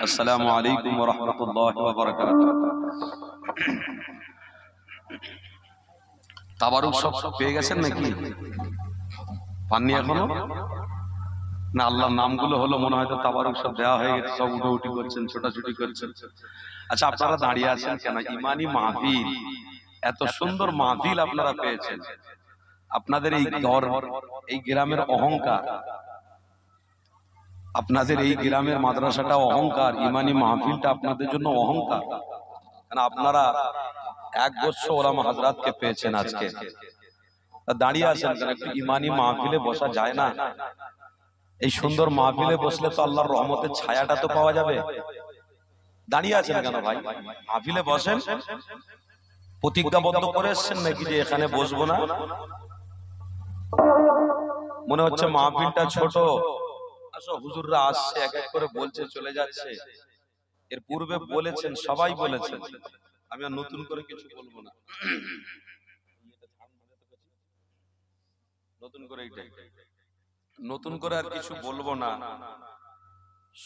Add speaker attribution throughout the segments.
Speaker 1: আসসালামু আলাইকুম ওয়া রাহমাতুল্লাহি ওয়া বারাকাতুহু। তাবারুক সব পেয়ে গেছেন নাকি? পাননি এখনো? না, আল্লাহর নামগুলো হলো মনে হয় তো তাবারুক সব দেওয়া হয়ে গেছে, সব উঠোউঠি করছেন, ছোটাছুটি করছেন। আচ্ছা, আপনারা দাঁড়িয়ে আছেন কেন? ইমানি মাহফিল, এত সুন্দর মাহফিল আপনারা পেয়েছেন। আপনাদের এই এই গ্রামের অহংকার, আপনাদের এই গ্রামের মাদ্রাসাটা অহংকার, ইমানি মাহফিলটা আপনাদের জন্য অহংকার। কারণ আপনারা এক বছর ওলামা হাজরাতকে পেয়েছেন, আজকে দাঁড়িয়ে আছেন কেন? একটু ইমানি মাহফিলে বসা যায় না? এই সুন্দর মাহফিলে বসলে তো আল্লাহর রহমতের ছায়াটা তো পাওয়া যাবে। দাঁড়িয়ে আছেন কেন ভাই? মাহফিলে বসেন। প্রতিজ্ঞাবদ্ধ করে এসছেন নাকি যে এখানে বসবো না? মনে হচ্ছে মাহফিলটা ছোট। আসো, হুজুররা আসছে, এক এক করে বলছে, চলে যাচ্ছে। এর পূর্বে বলেছেন, সবাই বলেছেন। আমি আর নতুন করে কিছু বলবো না। নতুন করে আর কিছু বলবো না।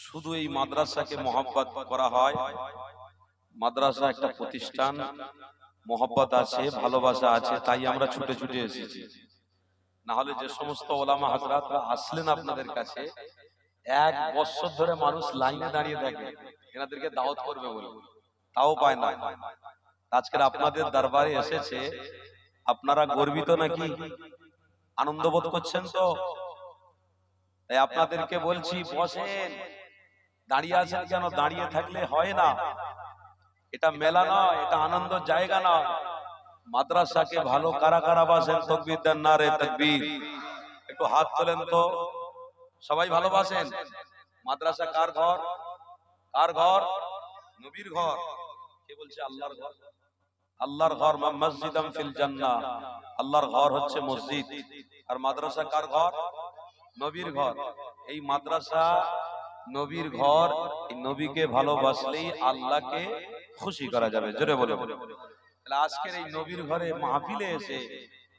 Speaker 1: শুধু এই মাদ্রাসাকে মহব্বত করা হয়। মাদ্রাসা একটা প্রতিষ্ঠান, মহব্বত আছে, ভালোবাসা আছে, তাই আমরা ছুটে ছুটে এসেছি। না হলে যে সমস্ত ওলামা হাজরাতরা আসলেন আপনাদের কাছে, এক বছর ধরে মানুষ লাইনে দাঁড়িয়ে থাকে এনাদেরকে দাওয়াত করবে বলে, তাও পায় না। আজকের আপনাদের দরবারে এসেছে, আপনারা গর্বিত নাকি? আনন্দ বোধ করছেন তো? তাই আপনাদেরকে বলছি, বসেন। দাঁড়িয়ে আছেন কেন? দাঁড়িয়ে থাকলে হয় না। এটা মেলা নয়, এটা আনন্দের জায়গা নয়। মাদ্রাসাকে ভালো কারা কারা বাসেন? তাকবীর দেন, নারে তাকবীর। একটু হাত তোলেন তো। সবাই ভালোবাসেন। মাদ্রাসা কার ঘর? কার ঘর? নবীর ঘর। কে বলছে? আল্লাহর ঘর। আল্লাহর ঘর, মসজিদাম ফিল জান্নাহ। আল্লাহর ঘর হচ্ছে মসজিদ। আর মাদ্রাসা কার ঘর? নবীর ঘর। এই মাদ্রাসা নবীর ঘর। এই নবীকে ভালোবাসলেই আল্লাহকে খুশি করা যাবে। জোরে বলে বলে। তাহলে আজকের এই নবীর ঘরে মাহফিলে এসে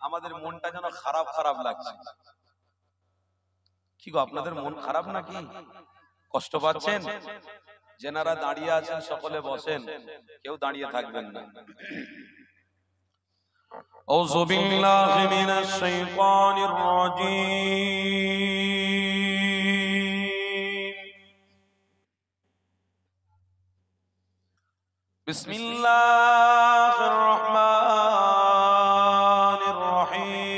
Speaker 1: আমাদের মনটা যেন খারাপ খারাপ লাগছে। কি গো, আপনাদের মন খারাপ নাকি? কষ্ট পাচ্ছেন? যেনারা দাঁড়িয়ে আছেন সকলে বসেন, কেউ দাঁড়িয়ে থাকবেন না। আউযু বিল্লাহি মিনাশ শাইতানির রাজীম। বিসমিল্লাহির রহমানির রহিম।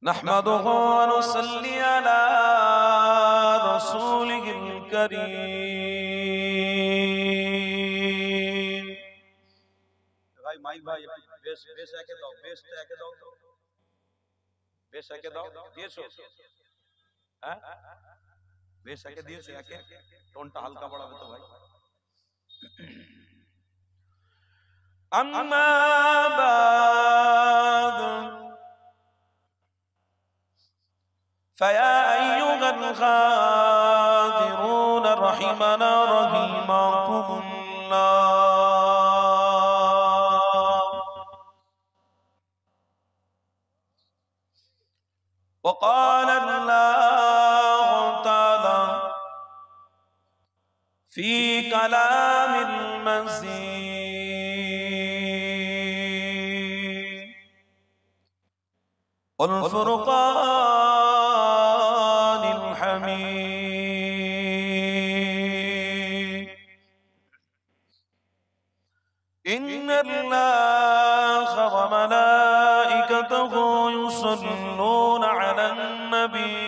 Speaker 1: নাহমাদুহু ওয়া নুসাল্লি আলা রাসূলিহিল কারীম। ভাই মাইক ভাই, বেশ বেশ একে দাও, বেশটা একে দাও তো, বেশ একে দাও। দিয়েছো? হ্যাঁ, বেশ একে দিয়েছো। একে টোনটা হালকা বাড়াবে তো ভাই। আম্মা বাদ ফায়া আইয়ুহাল খাদিরুন রাহিমানা রাহিমাকুমুল্লাহ। وقال الله تعالى في كلام المزيد والفرقان الحميد إن الله وملائكته يصلون على النبي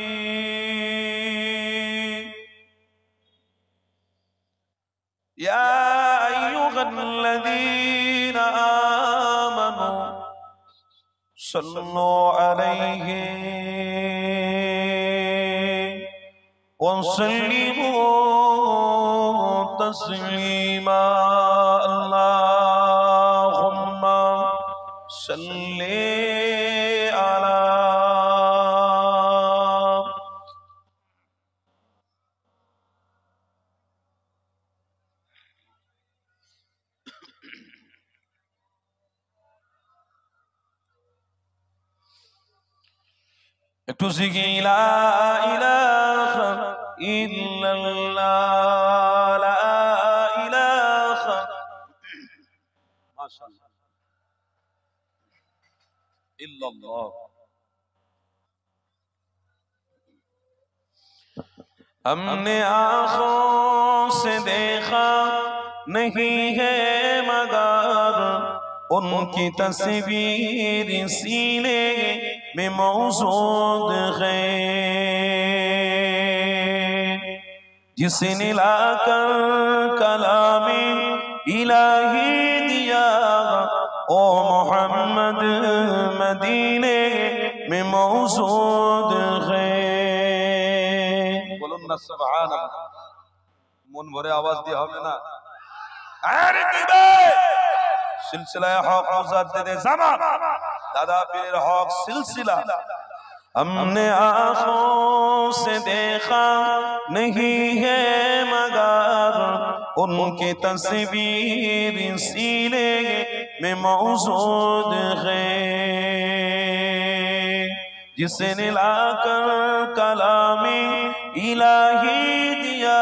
Speaker 1: يا أيها الذين آمنوا صلوا عليه وسلموا تسليما اللهم صل على একটু জিকি লা ইলাহা ইল্লাল্লাহ, লা ইলাহা মাশাআল্লাহ ইল্লাল্লাহ। हमने आँखों से देखा नहीं है मगर उनकी तस्वीर सीने में मौजूद है। जिसने लाकर कलामे इलाही दिया ओ मोहम्मद मदीने में मौजूद है। बोलो ना सुभान अल्लाह। मन भरे आवाज दिया হবে না? আরে দিবে सिलसिला हक मुजद्दिद ज़मान दादा पीर हक सिलसिला। हमने आँखों से देखा नहीं है मगर उनकी तस्वीर सीने में मौजूद है। जिसने लाकर कलामे इलाही दिया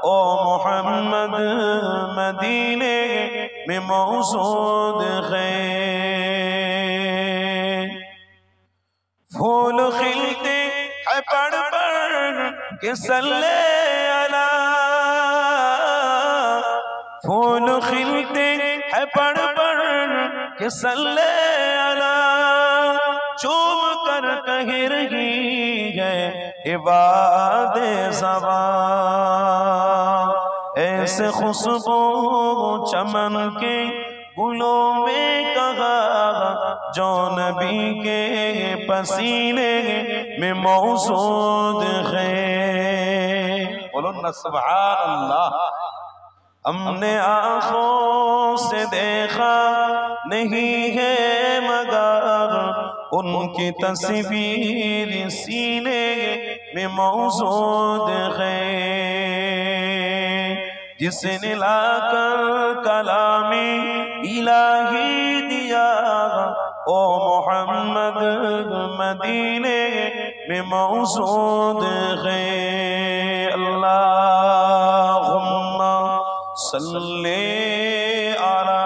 Speaker 1: ओ मोहम्मद मदीने में मौजूद है। फूल खिलते हैं पड़ पड़ के सल्ले अला, फूल खिलते हैं पड़ पड़ के सल्ले अला, चूम कर कह रही है इबादे ज़बां। ऐसे खुशबू चमन के गुलों में कहा जो नबी के पसीने में मौजूद है। बोलो ना सुभान अल्लाह। हमने आँखों से देखा नहीं है मगर उनकी तस्वीर सीने में मौजूद है। जिसने लाकर कलामे इलाही दिया ओ मोहम्मद मदीने में मौजूद है। अल्लाहुम्मा सल्ले अला।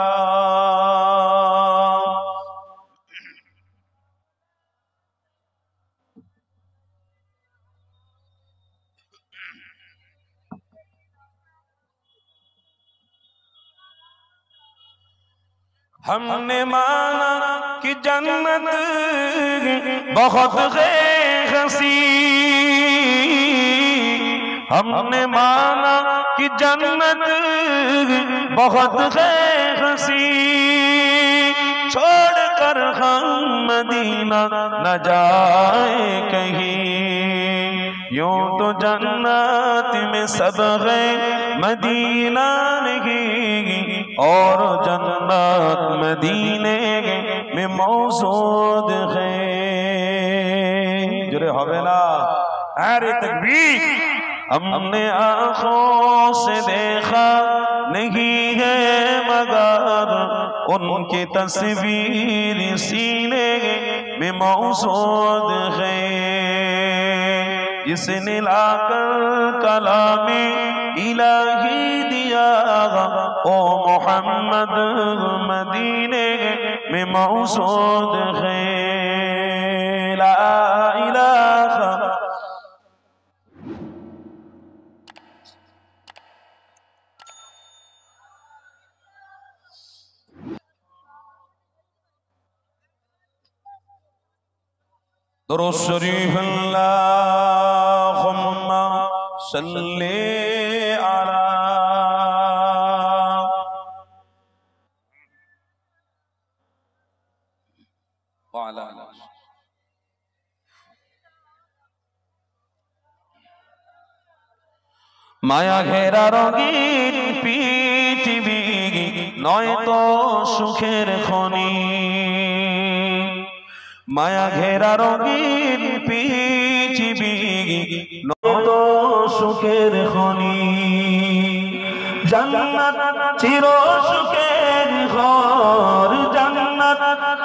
Speaker 1: हमने माना कि जन्नत बहुत है हसी, हमने माना कि जन्नत बहुत है हसी, छोड़ कर हम मदीना न जाए कहीं। यूं तो जन्नत में सब है मदीना नहीं, और जन्नत मदीने में मौजूद है। जुरे होवे ना अरे तकबीर। हमने आँखों से देखा नहीं है मगर उनकी तस्वीर सीने में मौजूद है। जिसने लाकर कलामे इलाही दिया ओ मोहम्मद मदीने में मौजूद है। ला इलाहा दुरूद शरीफ अल्लाहुम्मा सल्ली अला। माया घेरा रंगीन पृथिवी नय तो सुखेर खनी, माया घेरा रंगीन पृथिवी नय तो सुखेर खनी। জান্নাত চির সুখের ঘর, জান্নাত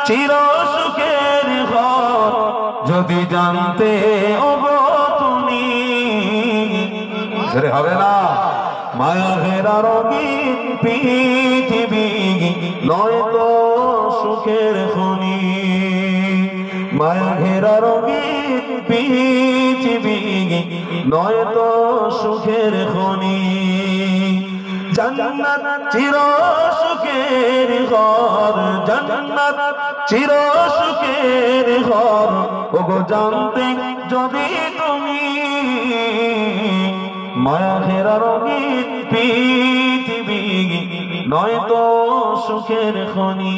Speaker 2: চির সুখের ঘর যদি জানতে ওগো তুমি, হবে না মায়া ঘেরা রঙিন পৃথিবী নয়তো সুখের খনি, মায়া ঘেরা রঙিন পৃথিবী নয়তো সুখের খনি। জান্নাত চির সুখের ঘর, জান্নাত চির সুখের ঘর ওগো জানতে যদি তুমি, মায়া ঘেরা রঙিন পৃথিবী নয়তো সুখের খনি।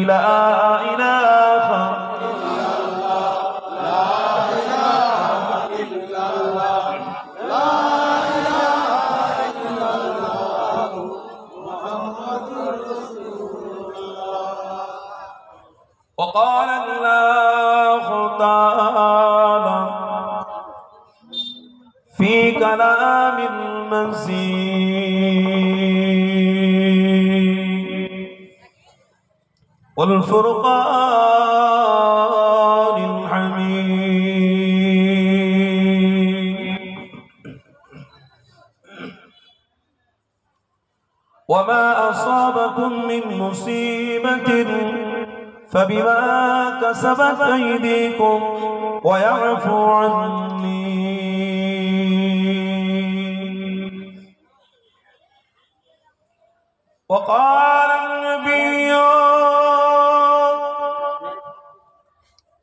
Speaker 2: লা ইলাহা وقال الله تعالى في كلام المزيد والفرقان الحميد وما أصابكم من مصيبة فبما كسبت أيديكم ويعفو عني وقال النبي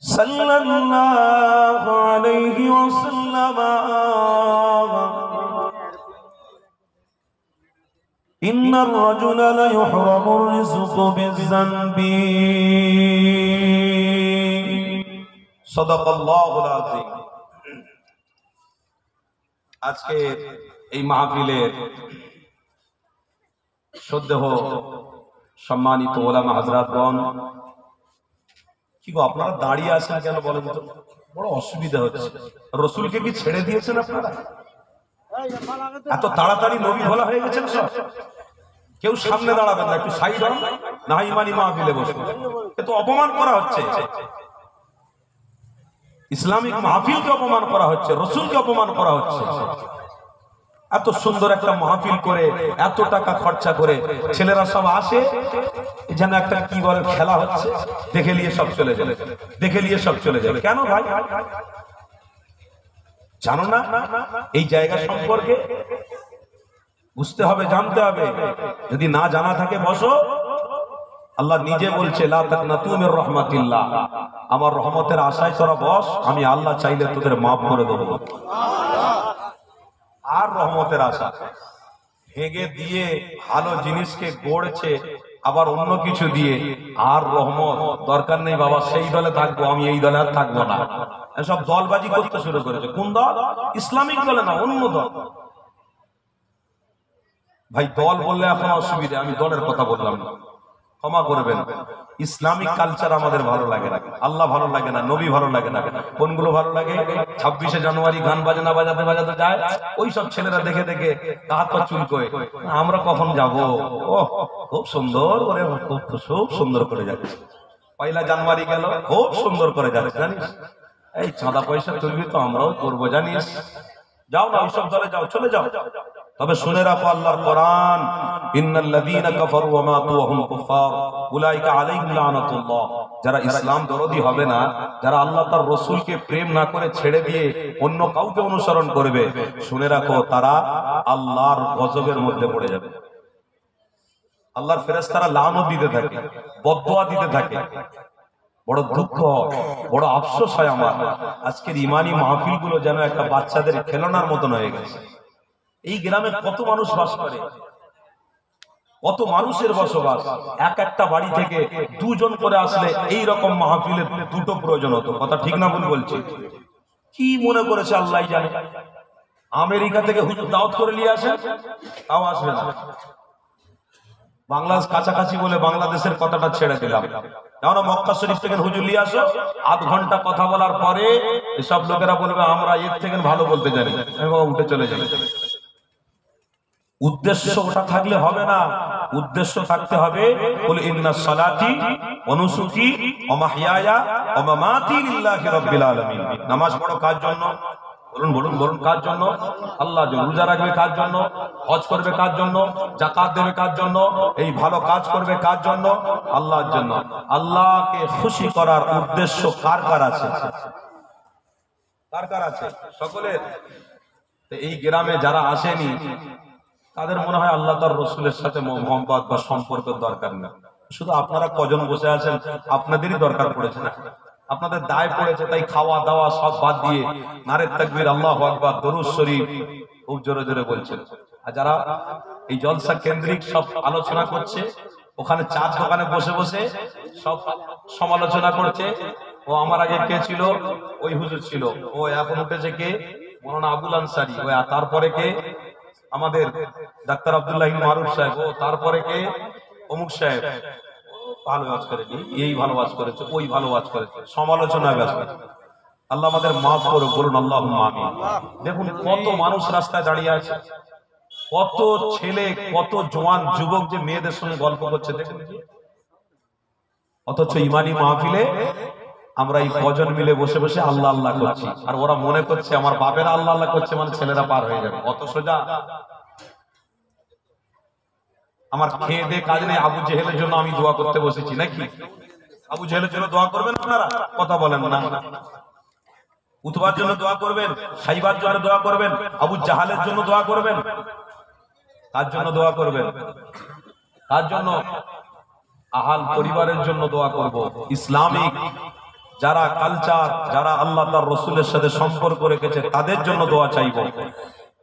Speaker 2: صلى الله عليه وسلم إن الرجل ليحرم الرزق بالذنب صدق الله العظيم। আজকে এই মাহফিলের শ্রদ্ধেয় সম্মানিত ওলামা হযরতগণ, কি গো আপনারা দাঁড়িয়ে আছেন কেন বলেন তো? বড় অসুবিধা হচ্ছে। রসুলকে কি ছেড়ে দিয়েছেন আপনারা? এত তাড়াতাড়ি নবী বলা হয়ে গেছেন সব। কেউ সামনে দাঁড়াবেন না, একটু সাইড হন, না ইমানি মাহফিলে বসুন। এ তো অপমান করা হচ্ছে, ইসলামিক মাহফিলকে অপমান করা হচ্ছে, রসুলকে অপমান করা হচ্ছে। এত সুন্দর একটা মাহফিল করে, এত টাকা খরচা করে ছেলেরা সব আসে, যেন একটা কি বলে খেলা হচ্ছে, দেখে নিয়ে সব চলে যাবে, দেখে নিয়ে সব চলে যাবে। কেন ভাই জানো না এই জায়গা সম্পর্কে? বুঝতে হবে, জানতে হবে। যদি না জানা থাকে বসো। আল্লাহ নিজে বলছে লা তাকনাতু মির রাহমাতিল্লাহ, আমার রহমতের আশায় তোরা বস, আমি আল্লাহ চাইলে তোদের মাফ করে দেবো। আর রহমতের আশা ভেঙে দিয়ে ভালো জিনিসকে গড়ছে আবার অন্য কিছু দিয়ে, আর রহমত দরকার নেই বাবা, সেই দলে থাকবো, আমি এই দলে আর থাকবো না। সব দলবাজি করতে শুরু করেছে। কোন দল? ইসলামিক দলে না, অন্য দল। ভাই দল বললে এখন অসুবিধা, আমি দলের কথা বললাম না, ক্ষমা করবেন। ইসলামিক কালচার আমাদের ভালো লাগে না, আল্লাহ ভালো লাগে না, নবী ভালো লাগে না। কোনগুলো ভালো লাগে? 26শে জানুয়ারি গান বাজনা বাজাতে বাজাতে যায়, ওই সব ছেলেরা দেখে দেখে হাত পা চুলকোয়, আমরা কখন যাব? ও খুব সুন্দর করে, খুব সুন্দর করে যাচ্ছে। 1 জানুয়ারি গেল, খুব সুন্দর করে যাচ্ছে, জানিস? এই চাঁদা পয়সা তুলবি তো আমরাও করবো, জানিস? যাও না ওইসব দলে যাও, চলে যাও। তবে শুনে রাখো আল্লাহর কোরআন, ইন্নাল্লাযীনা কাফারু ওয়া মাতু ওয়া হুম কুফার উলাইকা আলাইহিম লানাতুল্লাহ। যারা ইসলাম দরদি হবে না, যারা আল্লাহ তার রাসূলকে প্রেম না করে ছেড়ে দিয়ে অন্য কাউকে অনুসরণ করবে, শুনে রাখো তারা আল্লাহর গজবের মধ্যে পড়ে যাবে। আল্লাহর ফেরেশতারা লানত দিতে থাকে, বদদুয়া দিতে থাকে। বড় দুঃখ, বড় আফসোস হয় আমার, আজকের ইমানি মাহফিলগুলো যেন একটা বাচ্চাদের খেলনার মতন হয়ে গেছে। এই গ্রামে কত মানুষ বাস করে, কত মানুষের বসবাস। এক একটা বাড়ি থেকে 2 জন করে আসলে এই রকম মাহফিলের 2টো প্রয়োজন হতো। কথা ঠিক না ভুল বলছি? কি মনে করেছে আল্লাহ জানে। আমেরিকা থেকে হুজুর দাওয়াত করে নিয়ে আসে, তাও আসবে না। বাংলাদেশ কাছাকাছি বলে বাংলাদেশের কথাটা ছেড়ে দিলাম। আমরা মক্কা শরীফ থেকে হুজুর নিয়ে আসো, আধ ঘন্টা কথা বলার পরে এসব লোকেরা বলবে আমরা এর থেকে ভালো বলতে জানি, উঠে চলে যাবে। উদ্দেশ্য ওটা থাকলে হবে না। উদ্দেশ্য থাকতে হবে, কুল ইন্নাস সালাতি ওয়া নুসুকি ওয়া মাহইয়ায়া ওয়া মামাতি লিল্লাহি রাব্বিল আলামিন। নামাজ পড়ো কার জন্য? বলুন বলুন বলুন, কার জন্য? আল্লাহর জন্য। রোজা রাখবে কার জন্য? হজ করবে কার জন্য? যাকাত দেবে কার জন্য? এই ভালো কাজ করবে কার জন্য? আল্লাহর জন্য। আল্লাহকে খুশি করার উদ্দেশ্য কার কার আছে? কার কার আছে? সকলের। এই গ্রামে যারা আসেনি তাদের মনে হয় আল্লাহ তার রসুলের সাথে মোহাম্মত বা সম্পর্কের দরকার নেই। শুধু আপনারা কজন বসে আছেন, আপনাদেরই দরকার পড়েছে না, আপনাদের দায় পড়েছে, তাই খাওয়া দাওয়া সব বাদ দিয়ে নারে তাকবীর, আল্লাহু আকবার, দরুদ শরীফ খুব জোরে জোরে বলছেন। আর যারা এই জলসা কেন্দ্রিক সব আলোচনা করছে, ওখানে চার দোকানে বসে বসে সব সমালোচনা করছে, ও আমার আগে কে ছিল, ওই হুজুর ছিল, ও এখন উঠেছে কে, মৌলানা আবুল আনসারী, ও তারপরে কে আমাদের ডাক্তার আব্দুল্লাহ মারুফ সাহেব, ও তারপরে কে অমুক সাহেব, ভালো ওয়াজ করেনি, এই ভালো ওয়াজ করেছে, ওই ভালো ওয়াজ করেছে, সমালোচনা ব্যস্ত। আল্লাহ আমাদের মাফ করুক, বলুন আল্লাহুম্মা আমিন। দেখুন কত মানুষ রাস্তায় দাঁড়িয়ে আছে, কত ছেলে, কত জওয়ান যুবক যে মেয়েদের সঙ্গে গল্প করছে দেখুন। অথচ ইমানি মাহফিলে আমরা এই কজন মিলে বসে বসে আল্লাহ আল্লাহ করছি, আর ওরা মনে করছে আমার বাপেরা আল্লাহ আল্লাহ করছে মানে ছেলেরা পার হয়ে যাবে। অত সোজা? আমার খেয়ে দিয়ে কাজ নেই, আবু জেহেলের জন্য আমি দোয়া করতে বসেছি নাকি? আবু জেহেলের জন্য দোয়া করবেন আপনারা? কথা বলেন না। উতবার জন্য দোয়া করবেন, সাইবার জন্য দোয়া করবেন, আবু জাহালের জন্য দোয়া করবেন। কার জন্য দোয়া করবেন? কার জন্য? আহাল পরিবারের জন্য দোয়া করব। ইসলামিক যারা কালচার, যারা আল্লাহ তার রসুলের সাথে সম্পর্ক রেখেছে তাদের জন্য দোয়া চাইব।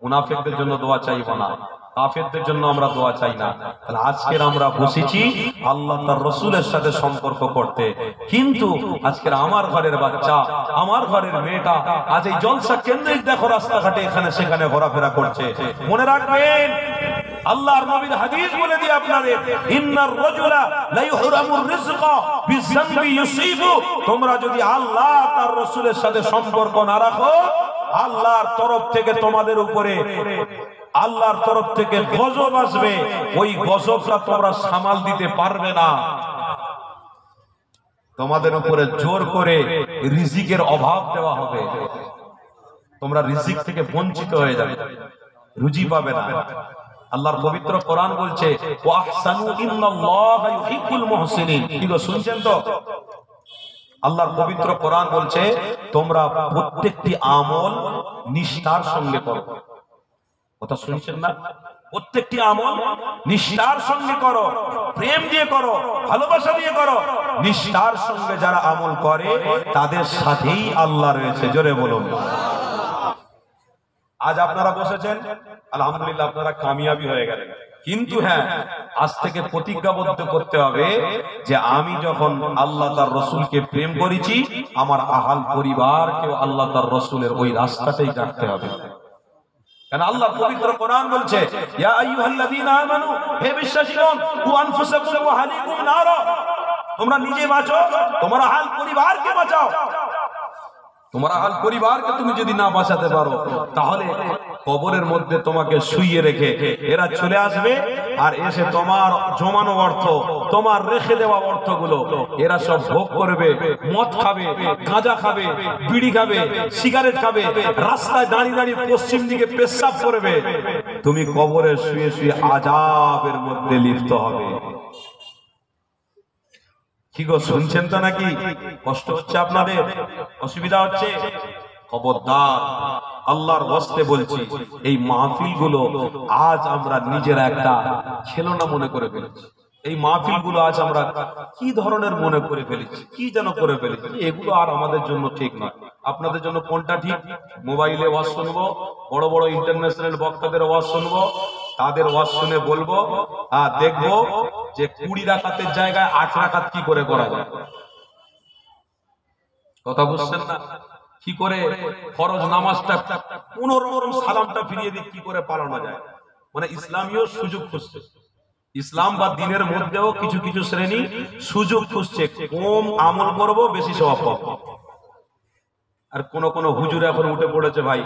Speaker 2: মুনাফিকদের জন্য দোয়া চাইব না, কাফেরদের জন্য আমরা দোয়া চাই না। তাহলে আজকের আমরা বসেছি আল্লাহ তার রসুলের সাথে সম্পর্ক করতে, কিন্তু আজকের আমার ঘরের বাচ্চা, আমার ঘরের মেয়েটা আজ এই জলসা কেন্দ্রিক দেখো রাস্তাঘাটে এখানে সেখানে ঘোরাফেরা করছে। মনে রাখবেন আল্লাহর নবীর হাদিস বলে দিয়ে আপনাদের, ইন্নার রাজুলা লা ইহরামুর রিজকা বিযানবি ইউসিবু। তোমরা যদি আল্লাহ তার রাসূলের সাথে সম্পর্ক না রাখো, আল্লাহর তরফ থেকে তোমাদের উপরে, আল্লাহর তরফ থেকে গজব আসবে, ওই গজবটা তোমরা সামাল দিতে পারবে না। তোমাদের উপরে জোর করে রিজিকের অভাব দেওয়া হবে, তোমরা রিজিক থেকে বঞ্চিত হয়ে যাবে, রুজি পাবে না। আল্লাহর পবিত্র কোরআন বলছে ওয়াহসানু ইন্নাল্লাহা ইউহিব্বুল মুহসিনিন। কি গো শুনছেন তো? আল্লাহর পবিত্র কোরআন বলছে তোমরা প্রত্যেকটি আমল নিষ্ঠার সঙ্গে করো। কথা শুনছেন না? প্রত্যেকটি আমল নিষ্ঠার সঙ্গে করো, প্রেম দিয়ে করো, ভালোবাসা দিয়ে করো। নিষ্ঠার সঙ্গে যারা আমল করে তাদের সাথেই আল্লাহ রয়েছে। জোরে বলুন। আজ আপনারা বসেছেন, আলহামদুলিল্লাহ আপনারা কামিয়াবি হয়ে গেলেন, কিন্তু হ্যাঁ আজ থেকে প্রতিজ্ঞাবদ্ধ করতে হবে যে আমি যখন আল্লাহ তার রসুলকে প্রেম করেছি, আমার আহাল পরিবারকেও আল্লাহ তার রসুলের ওই রাস্তাতেই রাখতে হবে। কারণ আল্লাহ পবিত্র কোরআন বলছে ইয়া আইয়ুহাল্লাযীনা আমানু, হে বিশ্বাসীগণ, কু আনফুসাকুম ওয়া আহলিকুম নারা, তোমরা নিজে বাঁচো, তোমার আহাল পরিবারকে বাঁচাও। তোমার আহাল পরিবারকে তুমি যদি না বাঁচাতে পারো, তাহলে কবরের মধ্যে তোমাকে শুইয়ে রেখে এরা চলে আসবে, আর এসে তোমার জমানো অর্থ, তোমার রেখে দেওয়া অর্থগুলো এরা সব ভোগ করবে, মদ খাবে, গাঁজা খাবে, বিড়ি খাবে, সিগারেট খাবে, রাস্তায় দাঁড়িয়ে দাঁড়িয়ে পশ্চিম দিকে পেশাব করবে। তুমি কবরে শুয়ে শুয়ে আযাবের মধ্যে লিপ্ত হবে। কি গো শুনছেন তো নাকি? কষ্ট হচ্ছে আপনাদের? অসুবিধা হচ্ছে? খবরদার, আল্লাহর ওয়াস্তে বলছি, এই মাহফিলগুলো আজ আমরা নিজেরা একটা খেলনা মনে করে ফেলেছি। এই মাহফিলগুলো আজ আমরা কি ধরনের মনে করে ফেলেছি, কি যেন করে ফেলেছি। এগুলো আর আমাদের জন্য ঠিক নয়। আপনাদের জন্য কোনটা ঠিক? মোবাইলে ওয়াজ শুনবো, বড় বড় ইন্টারন্যাশনাল বক্তাদের ওয়াজ শুনবো, তাদের ওয়াজ শুনে বলবো আর দেখবো যে 20 রাকাতের জায়গায় 8 রাকাত কি করে করা যায়। কথা বুঝছেন না? কি করে ফরজ নামাজটা 15 সালামটা ফিরিয়ে দিয়ে কি করে পালানো যায়। মানে ইসলামীয় সুযোগ খুঁজছে, ইসলাম বা দিনের মধ্যেও কিছু কিছু শ্রেণী সুযোগ খুঁজছে, কম আমল করব বেশি সওয়াব পাবো। আর কোন কোন হুজুর এখন উঠে পড়েছে ভাই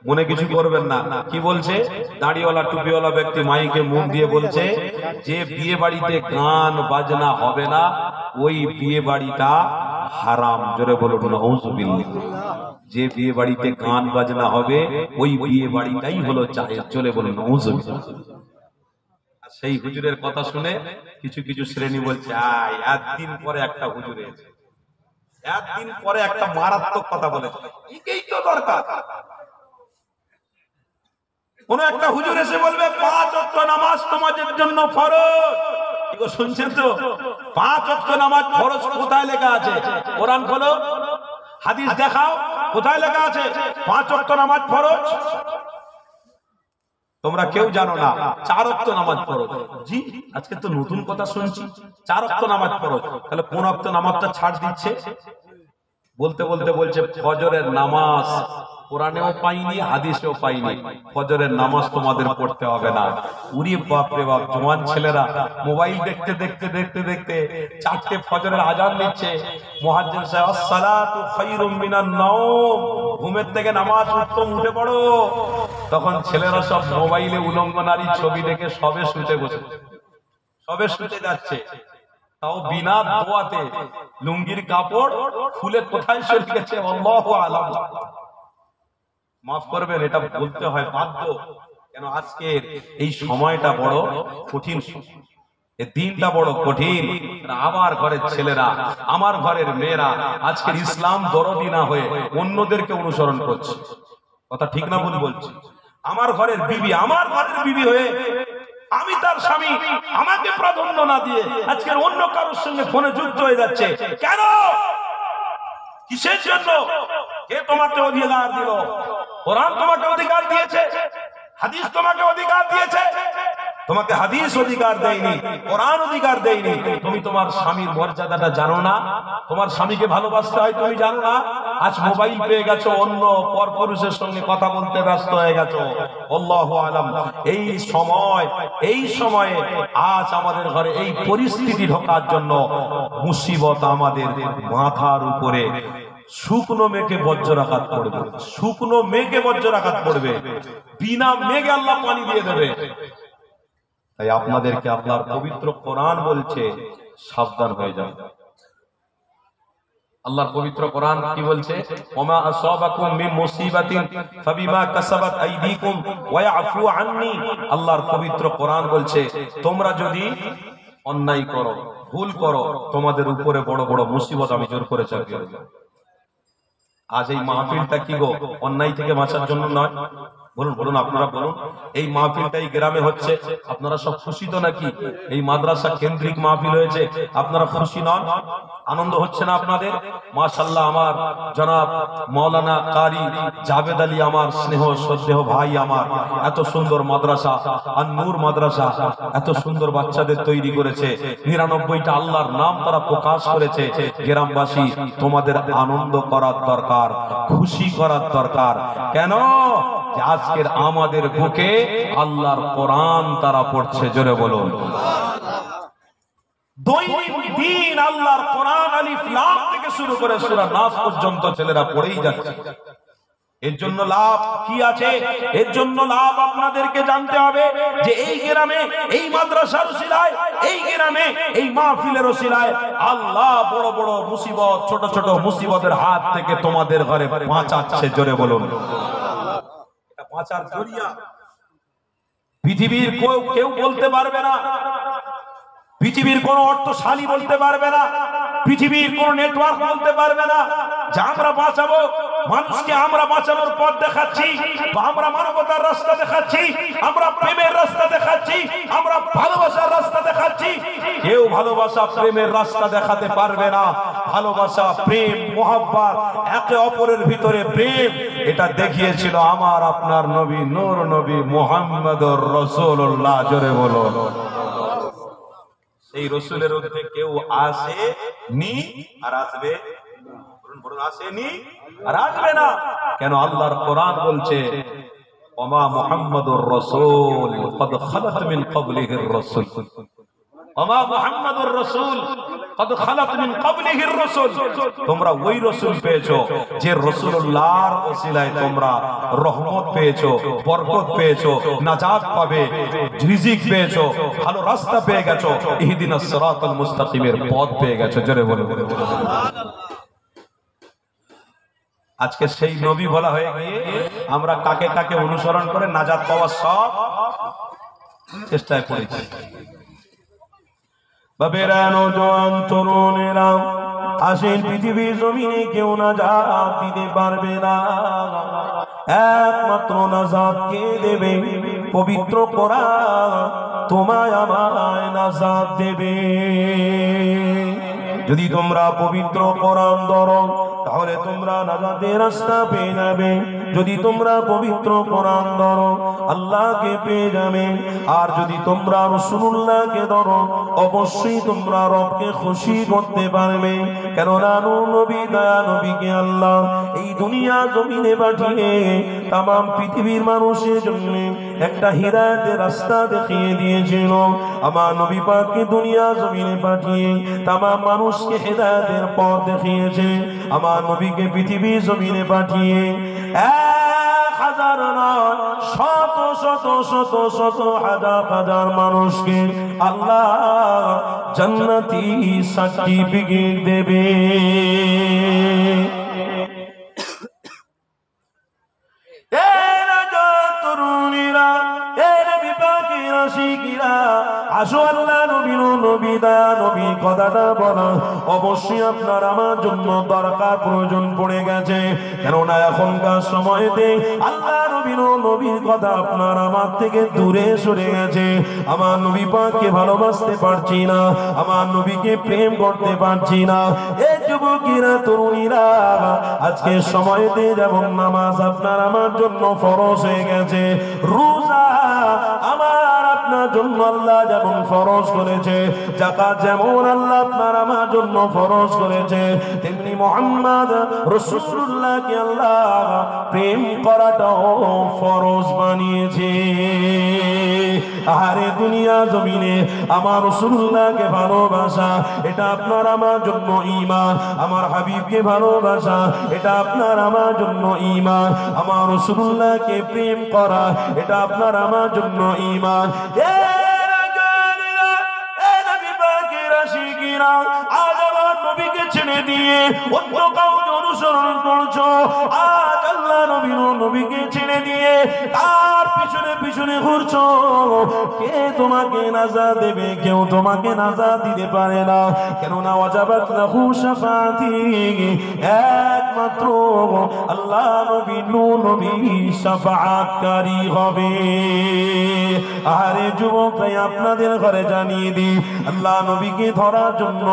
Speaker 2: মনে কিছু করবেন না। কি বলছে? দাড়িওয়ালা টুপিওয়ালা ব্যক্তি মাইকে মুখ দিয়ে বলছে যে বিয়ে বাড়িতে গান বাজনা হবে না, ওই বিয়ে বাড়িটা হারাম। জোরে বলুন নাউযুবিল্লাহ। যে বিয়ে বাড়িতে গান বাজনা হবে ওই বিয়ে বাড়িটাই হলো জায়েজ। জোরে বলুন নাউযুবিল্লাহ। সেই হুজুরের কথা শুনে কিছু কিছু শ্রেণী বলছে একদিন পরে একটা হুজুর এসে একদিন পরে একটা মারাত্মক কথা বলেছে, এটাই তো দরকার। কোন একটা হুজুর এসে বলবে 5 ওয়াক্ত নামাজ তোমাদের জন্য ফরজ। কি শুনছেন তো? 5 ওয়াক্ত নামাজ ফরজ কোথায় লেখা আছে? কোরআন খোলো, হাদিস দেখাও, কোথায় লেখা আছে 5 ওয়াক্ত নামাজ ফরজ? তোমরা কেউ জানো না 4 ওয়াক্ত নামাজ ফরজ। জি, আজকে তো নতুন কথা শুনছি, 4 ওয়াক্ত নামাজ ফরজ। তাহলে কোন ওয়াক্ত নামাজটা ছাড় দিচ্ছে? বলতে বলতে বলছে ফজরের নামাজ কোরআনেও পাইনি, হাদিসেও পাইনি, ফজরের নামাজ তোমাদের পড়তে হবে না। উরি বাপ রে বাপ, জওয়ান ছেলেরা মোবাইল দেখতে দেখতে দেখতে দেখতে 4টে ফজরের আজান দিচ্ছে, মুয়াজ্জিন সাহেব আসসালাতু খায়রুম মিনান নাওম, ঘুমের থেকে নামাজ উত্তম, উঠে পড়ো। তখন ছেলেরা সব মোবাইলে উলঙ্গ নারী ছবি দেখে সবে শুতে বসে, সবে শুতে যাচ্ছে, তাও বিনা দোয়াতে লুঙ্গির কাপড় খুলে কোথায় চলে গেছে আল্লাহু আলাম। মাফ করবেন, এটা বলতে হয় বাধ্য। কেন আজকের এই সময়টা বড় কঠিন, এই দিনটা বড় কঠিন। আমার ঘরের ছেলেরা, আমার ঘরের মেয়েরা আজকের ইসলাম দরদি না হয়ে অন্যদেরকে অনুসরণ করছে। কথা ঠিক না ভুল বলছি? আমার ঘরের বিবি, আমার ঘরের বিবি হয়ে আমি তার স্বামী, আমাকে প্রাধান্য না দিয়ে আজকের অন্য কারোর সঙ্গে ফোনে যুক্ত হয়ে যাচ্ছে। কেন? কিসের জন্য? কে তোমাকে অধিকার দিল? কোরআন তোমাকে অধিকার দিয়েছে, হাদিস তোমাকে অধিকার দিয়েছে? তোমাকে হাদিস অধিকার দেয়নি, কোরআন অধিকার দেয়নি। তুমি তোমার স্বামীর মর্যাদাটা জানো না? তোমার স্বামীকে ভালোবাসতে হয় তুমি জানো না? আজ মোবাইল পেয়ে গেছো, অন্য পরপুরুষের সঙ্গে কথা বলতে ব্যস্ত হয়ে গেছো। আল্লাহু আলাম। এই সময়ে আজ আমাদের ঘরে এই পরিস্থিতি ঢোকার জন্য মুসিবত আমাদের মাথার উপরে। শুকনো মেঘে বজ্রাঘাত পড়বে, শুকনো মেঘে বজ্রাঘাত পড়বে, বিনা মেঘে আল্লাহ পানি দিয়ে দেবে। তাই আপনাদেরকে আল্লাহর পবিত্র কোরআন বলছে সাবধান হয়ে যান। আল্লাহর পবিত্র কোরআন কি বলছে? ওমা আসাবাকুম মিন মুসিবাতিন ফাবিমা কাসাবাত আইদিকুম ওয়া ইয়াফু আননি। আল্লাহর পবিত্র কোরআন বলছে তোমরা যদি অন্যায় করো, ভুল করো, তোমাদের উপরে বড় বড় মুসিবত আমি জোর করে চাপিয়ে দেব। আজ এই মাহফিলটা কি গো অন্যায় থেকে বাঁচার জন্য নয়? বলুন বলুন, আপনারা বলুন। এই মাহফিলটা এই গ্রামে হচ্ছে, আপনারা সব খুশি তো নাকি? এই মাদ্রাসা কেন্দ্রিক মাহফিল হয়েছে, আপনারা খুশি নন? আনন্দ হচ্ছে না আপনাদের? মাশাআল্লাহ, আমার জনাব মাওলানা কারি জাভেদ আলী, আমার স্নেহ শ্রদ্ধেয় ভাই, আমার এত সুন্দর মাদ্রাসা আন-নূর মাদ্রাসা, এত সুন্দর বাচ্চাদের তৈরি করেছে, ৯৯টা আল্লাহর নাম তারা প্রকাশ করেছে। গ্রামবাসী, তোমাদের আনন্দ করার দরকার, খুশি করার দরকার। কেন? আজকের আমাদের বুকে আল্লাহর কোরআন তারা পড়ছে। জোরে বলুন। দৈনিক দিন আল্লাহর কোরআন আলিফ লাম থেকে শুরু করে সূরা নাস পর্যন্ত ছেলেরা পড়েই যাচ্ছে। এর জন্য লাভ কি আছে? এর জন্য লাভ আপনাদেরকে জানতে হবে যে এই গ্রামে, এই মাদ্রাসার ওসিলায়, এই গ্রামে, এই মাহফিলের ওসিলায় আল্লাহ বড় বড় মুসিবত, ছোট ছোট মুসিবতের হাত থেকে তোমাদের ঘরে বাঁচাচ্ছে। জোরে বলুন। বাঁচার জরিয়া পৃথিবীর কেউ বলতে পারবে না, পৃথিবীর কোন অর্থশালী বলতে পারবে না, পৃথিবীর কোন নেটওয়ার্ক বলতে পারবে না যে আমরা বাঁচাবো মানুষকে, আমরা বাঁচানোর পথ দেখাচ্ছি, আমরা মানবতার রাস্তা দেখাচ্ছি, আমরা প্রেমের রাস্তা দেখাচ্ছি, আমরা ভালোবাসার রাস্তা দেখাচ্ছি। কেউ ভালোবাসা প্রেমের রাস্তা দেখাতে পারবে না। ভালোবাসা, প্রেম, মোহাব্বত, একে অপরের ভিতরে প্রেম, এটা দেখিয়েছিল আমার আপনার নবী, নূর নবী মুহাম্মদুর রাসূলুল্লাহ। জোরে বলো। সেই রসুলের মধ্যে কেউ আসেনি আর আসবে, আসেনি আর আসবে না। কেন? আল্লাহর কোরআন বলছে ওমা মুহাম্মাদুর রাসূল ক্বাদ খালাত মিন ক্বাবলিহির রাসূল। ওমা মুহাম্মাদুর রাসূল কদ খালাত মিন ক্বাবলিহির রাসূল, তোমরা ওই রাসূল পেয়েছো যে রাসূলুল্লাহর ওসিলায় তোমরা রহমত পেয়েছো, বরকত পেয়েছো, নাজাত পাবে, রিজিক পেয়েছো, ভালো রাস্তা পেয়ে গেছো, ইহদিনাস সিরাতাল মুস্তাকিমের পথ পেয়ে গেছো। জোরে বলো সুবহানাল্লাহ। আজকে সেই নবী বলা হয়ে গিয়ে আমরা কাকে কাকে অনুসরণ করে নাজাত পাওয়ার সব চেষ্টায় পড়েছি। বাবেরা, নওজোয়ান তরুণেরা, আসেন পৃথিবীর জমিনে কেউ নাজাত দিতে পারবে না, একমাত্র নাজাত কে দেবে? পবিত্র কোরআন তোমায় আমায় নাজাত দেবে। যদি তোমরা পবিত্র কোরআন ধরো তাহলে তোমরা নাজাতের রাস্তা পেয়ে যাবে। যদি তোমরা পবিত্র কোরআন ধরো আল্লাহকে পেয়ে যাবে। আর যদি তোমরা রাসূলুল্লাহকে ধরো অবশ্যই তোমরা রবকে খুশি করতে পারবে। কেননা নবী দয়া নবীকে আল্লাহ এই দুনিয়া জমিনে পাঠিয়ে তামাম পৃথিবীর মানুষের জন্য একটা হিদায়াতের রাস্তা দেখিয়ে দিয়েছিল। আমার নবী পাককে দুনিয়া জমিনে পাঠিয়ে তামাম মানুষকে হিদায়াতের পথ দেখিয়েছে। আমার নবীকে পৃথিবীর জমিনে পাঠিয়ে 1000 নয়, শত শত শত শত হাজার হাজার মানুষকে আল্লাহ জান্নাতি সার্টিফিকেট দেবে। আসো আল্লাহ নবীর নবী দয়া নবী কথাটা বলা অবশ্যই আপনার আমার জন্য দরকার, প্রয়োজন পড়ে গেছে। কেননা এখনকার সময়তে আল্লাহ নবীর নবীর কথা আপনার আমার থেকে দূরে সরে গেছে। আমার নবী পাককে ভালোবাসতে পারছি না, আমার নবীকে প্রেম করতে পারছি না। এই যুবকেরা তরুণীরা আজকে সময়তে যেমন নামাজ আপনার আমার জন্য ফরজ হয়ে গেছে, রোজা আমার আপনার জন্য আল্লাহ যেমন ফরজ করেছে, যাকাত যেমন আল্লাহ আপনার আমার জন্য ফরজ করেছে, তেমনি মুহাম্মদ রাসূলুল্লাহকে আল্লাহ প্রেম করাটাও ফরজ বানিয়েছে। আরে দুনিয়া জমিনে আমার রাসূলুল্লাহকে ভালোবাসা এটা আপনার আমার জন্য ঈমান, আমার হাবিবকে ভালোবাসা এটা আপনার আমার জন্য ঈমান, আমার রাসূলুল্লাহকে প্রেম করা এটা আপনার আমার জন্য ঈমান। আজ আমার নবীকে ছেড়ে দিয়ে অন্য কাউকে অনুসরণ করছো, আজ আল্লাহ নবীর নবীকে ছেড়ে দিয়ে তার পিছনে পিছনে ঘুরছো। কে তোমাকে নাজাত দেবে? কেউ তোমাকে নাজাত দিতে পারে না। কেননা ওয়াজাবাত লাহু শাফাআতি, একমাত্র আল্লাহ নবী নবী শাফাআতকারী হবে। আরে যুবক ভাই, আপনাদের ঘরে জানিয়ে দিই, আল্লাহ নবীকে ধরার জন্য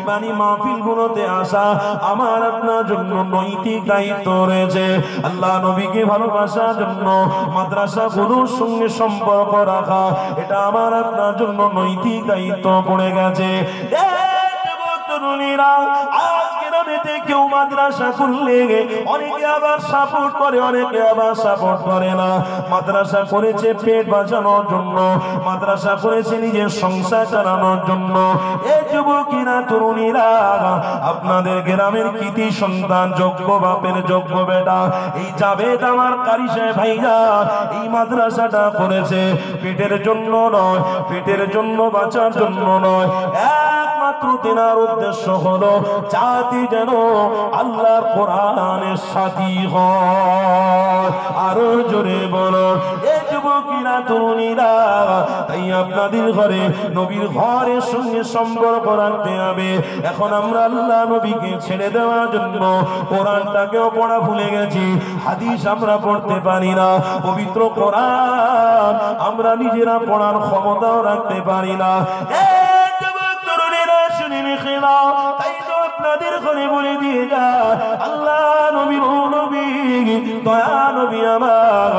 Speaker 2: ইমানি মাহফিলগুলোতে আসা আমার আপনার জন্য নৈতিক দায়িত্ব রয়েছে। আল্লাহ নবীকে ভালোবাসার জন্য মাদ্রাসাগুলোর সঙ্গে সম্পর্ক রাখা এটা আমার আপনার জন্য নৈতিক দায়িত্ব পড়ে গেছে। কেউ মাদ্রাসা খুললে অনেকে আবার সাপোর্ট করে, অনেকে আবার সাপোর্ট করে না। মাদ্রাসা করেছে পেট বাঁচানোর জন্য, মাদ্রাসা করেছে নিজের সংসার চালানোর জন্য। এই যুবকেরা তরুণীরা, আপনাদের গ্রামের কৃতি সন্তান, যোগ্য বাপের যোগ্য বেটা এই জাবেদ আমার কারি সাহেব ভাইরা এই মাদ্রাসাটা করেছে পেটের জন্য নয়, পেটের জন্য বাঁচার জন্য নয়, একমাত্র তেনার উদ্দেশ্য হলো জাতি যেন আল্লাহর কোরআনের সাথী হয়। আরো জোরে বলো এই যুবকেরা তরুণীরা, তাই আপনাদের ঘরে নবীর ঘরের সঙ্গে সম্পর্ক রাখতে হবে। এখন আমরা আল্লাহ নবীকে ছেড়ে দেওয়ার জন্য কোরআনটাকেও পড়া ভুলে গেছি, হাদিস আমরা পড়তে পারি না, পবিত্র কোরআন আমরা নিজেরা পড়ার ক্ষমতাও রাখতে পারি না। তাই তো আপনাদের ঘরে বলে দিয়ে যা আল্লাহ নবীর নবী দয়া নবী আমার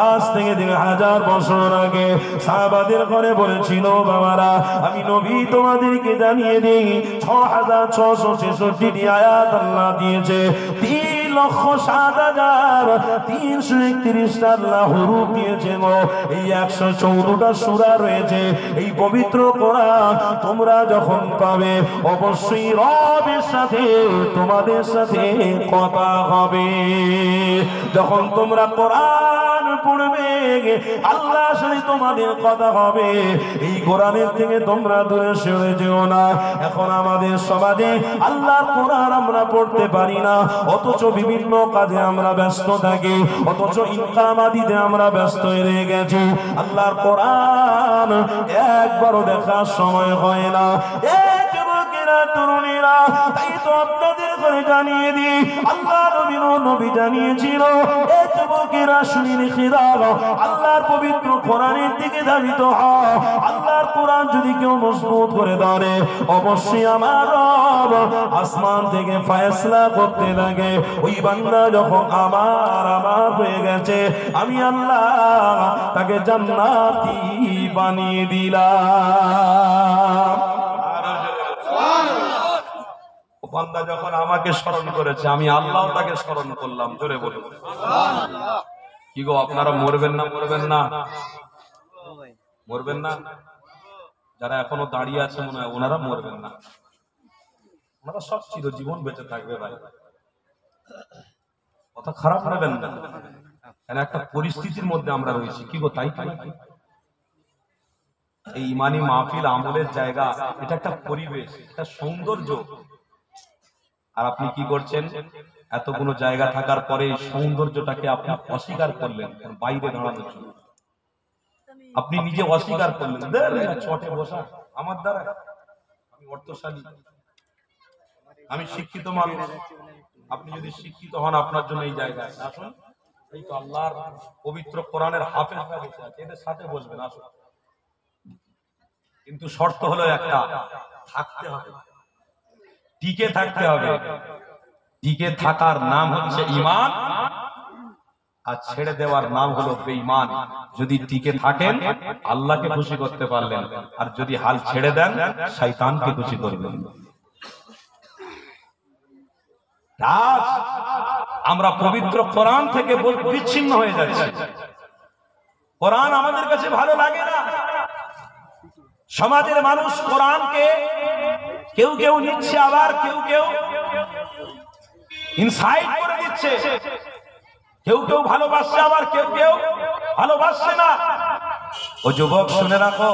Speaker 2: আজ থেকে 1000 বছর আগে সাহাবাদের ঘরে বলেছিল, বাবারা আমি নবী তোমাদেরকে জানিয়ে দিই 6666টি আয়াত আল্লাহ দিয়েছে। 3
Speaker 3: 3,07,331 আল্লাহ হুরুফ দিয়েছে গো। এই 114টা সূরা রয়েছে এই পবিত্র কোরআন। তোমরা যখন পাবে অবশ্যই রবের সাথে তোমাদের সাথে কথা হবে। যখন তোমরা কোরআন পড়বে আল্লাহর সাথে তোমাদের কথা হবে। এই কোরআনের থেকে তোমরা দূরে সরে যেও না। এখন আমাদের সমাজে আল্লাহর কোরআন আমরা পড়তে পারি না, অথচ বিভিন্ন কাজে আমরা ব্যস্ত থাকি, অথচ ইনকাম আদিতে আমরা ব্যস্ত হয়ে গেছি। আল্লাহর কোরআন একবারও দেখার সময় হয় না। তরুণীরা, তাই তো আপনাদের করে জানিয়ে দিই, আল্লাহ নবী জানিয়েছিল, এই যুবকেরা শুনে রেখে দাও, আল্লাহর পবিত্র কোরআনের দিকে ধাবিত হও। আল্লাহর কোরআন যদি কেউ মজবুত করে ধরে, অবশ্যই আমার রব আসমান থেকে ফয়সালা করতে লাগে। ওই বান্দা যখন আমার হয়ে গেছে, আমি আল্লাহ তাকে জান্নাতি বানিয়ে দিলাম।
Speaker 2: বান্দা যখন আমাকে স্মরণ করেছে, আমি আল্লাহ তাকে স্মরণ করলাম। জোরে বলুন কি গো, আপনারা মরবেন না? মরবেন না? মরবেন না? যারা এখনো দাঁড়িয়ে আছে মনে হয় ওনারা মরবেন না, ওনারা সব চিরজীবন বেঁচে থাকবে। ভাই কথা খারাপ নেবেন না, কেন একটা পরিস্থিতির মধ্যে আমরা রয়েছি। কি গো, তাই তাই এই ইমানি মাহফিল আমলের জায়গা, এটা একটা পরিবেশ, একটা সৌন্দর্য। আর আপনি কি করছেন? এতগুলো জায়গা থাকার পরে এই সৌন্দর্যটাকে আপনি অস্বীকার করলেন বাইরে দাঁড়ানোর জন্য। আপনি নিজে অস্বীকার করলেন, চটে বসা আমার দ্বারা, আমি অর্থশালী, আমি শিক্ষিত মানুষ। আপনি যদি শিক্ষিত হন, আপনার জন্য এই জায়গায় আসুন। এই তো আল্লাহর পবিত্র কোরআনের হাফেজরা বসে আছে, এদের সাথে বসবেন, আসুন। কিন্তু শর্ত হলো একটা, থাকতে হবে, টিকে থাকতে হবে। টিকে থাকার নাম হচ্ছে ঈমান, আর ছেড়ে দেওয়ার নাম হলো বেঈমান। যদি টিকে থাকেন আল্লাহকে খুশি করতে পারলেন, আর যদি হাল ছেড়ে দেন শয়তানকে খুশি করবেন। আজ আমরা পবিত্র কোরআন থেকে বিচ্ছিন্ন হয়ে যাচ্ছি। কোরআন আমাদের কাছে ভালো লাগে না। সমাজের মানুষ কোরআনকে কেউ কেউ নিচ্ছে, আবার কেউ কেউ ইনসাইড করে দিচ্ছে। কেউ কেউ ভালোবাসছে, আবার কেউ কেউ ভালোবাসছে না। ও যুবক শুনে রাখো,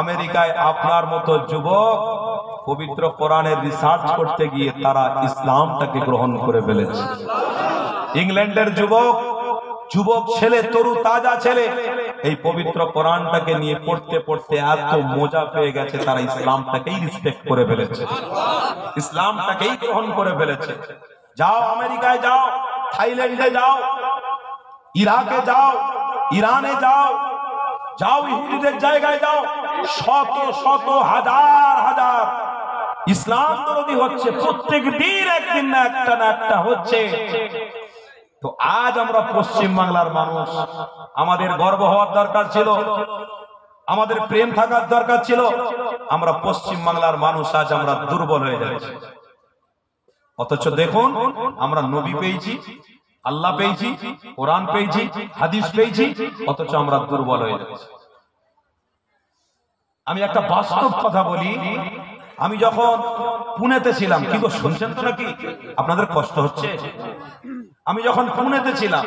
Speaker 2: আমেরিকায় আপনার মতো যুবক পবিত্র কোরআনের রিসার্চ করতে গিয়ে তারা ইসলামটাকে গ্রহণ করে ফেলেছে। ইংল্যান্ডের যুবক ছেলে, তরু তাজা ছেলে, এই পবিত্র কোরআনটাকে নিয়ে পড়তে পড়তে এত মজা পেয়ে গেছে, তারা ইসলামটাকেই রেসপেক্ট করে ফেলেছে, ইসলামটাকেই গ্রহণ করে ফেলেছে। যাও আমেরিকায় যাও, থাইল্যান্ডে যাও, ইরাকে যাও, ইরানে যাও, যাও ইহুদিদের জায়গায় যাও, শত শত হাজার হাজার ইসলাম বিরোধী হচ্ছে। প্রত্যেক দিন একদিন না একটা হচ্ছে। তো আজ আমরা পশ্চিম বাংলার মানুষ, আমাদের গর্ব হওয়ার দরকার ছিল, আমাদের প্রেম থাকার দরকার ছিল। আমরা পশ্চিম বাংলার মানুষ আজ আমরা দুর্বল হয়ে যাচ্ছি। অথচ দেখুন, আমরা নবী পেয়েছি, আল্লাহ পেয়েছি, কোরআন পেয়েছি, হাদিস পেয়েছি, অথচ আমরা দুর্বল হয়ে যাচ্ছি। আমি একটা বাস্তব কথা বলি, আমি যখন পুনেতে ছিলাম, কি গো শুনছেন তো নাকি? আপনাদের কষ্ট হচ্ছে? আমি যখন পুনেতে ছিলাম,